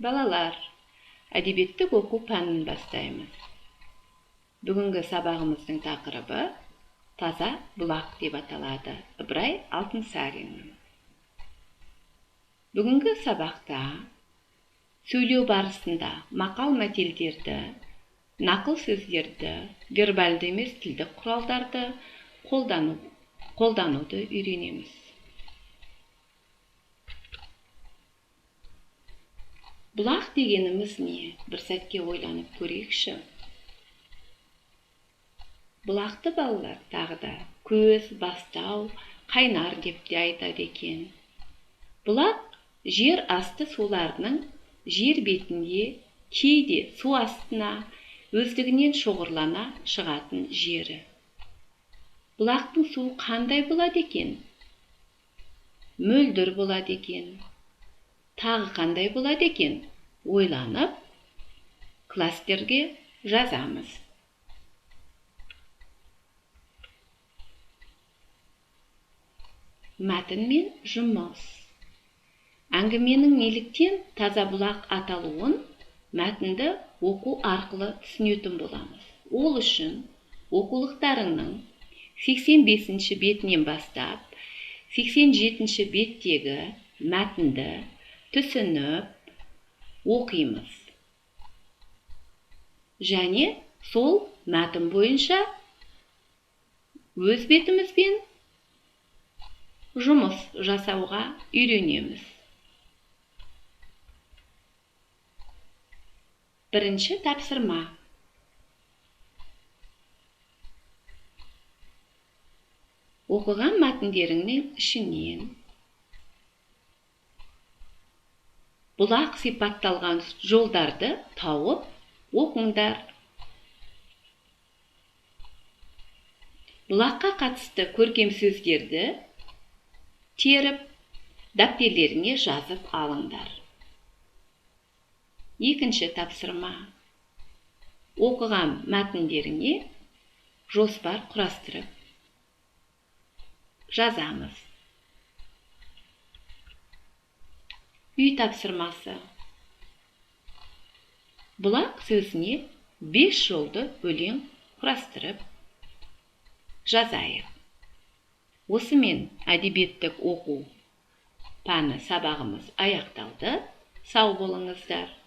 Балалар, әдебиеттік оқу пәнін бастаймыз. Бүгінгі сабағымыздың тақырыбы таза бұлақ деп аталады. Ыбырай Алтынсариннің. Бүгінгі сабақта сөйлеу барысында мақал-мәтелдерді, нақыл сөздерді, вербальды емес тілдік құралдарды қолдануды үйренеміз. Бұлақ дегеніміз не? Бір сәтке ойланып көрейікші. Бұлақты балалар тағы да көз, бастау, қайнар деп те айтады екен. Бұлақ жер асты суларының жер бетінде, кейде су астына өздігінен шоғырлана шығатын жері. Бұлақтың суы қандай болады екен? Мөлдір болады екен. Тағы қандай болады екен? Ойланып, кластерге жазамыз. Мәтін мен жұмыс. Әңгіменің неліктен таза бұлақ аталуын мәтінді оқу арқылы түсінетін боламыз. Ол үшін оқулықтарыңның 85-ші бетінен бастап 87-ші беттегі мәтінді түсініп оқимыз. Және сол мәтін бойынша өз бетімізбен жұмыс жасауға үйренеміз. Бірінші тапсырма. Оқыған мәтіндеріңнің ішінен бұлақ сипатталған жолдарды тауып оқыңдар. Бұлаққа қатысты көркем сөздерді теріп, дәптерлеріңе жазып алыңдар. Екінші тапсырма. Оқыған мәтіндеріңе жоспар құрастырып жазамыз. Үй тапсырмасы. Бұлақ сөзіне 5 жолды өлең құрастырып жазайық. Осымен әдебиеттік оқу пәні сабағымыз аяқталды. Сау болыңыздар.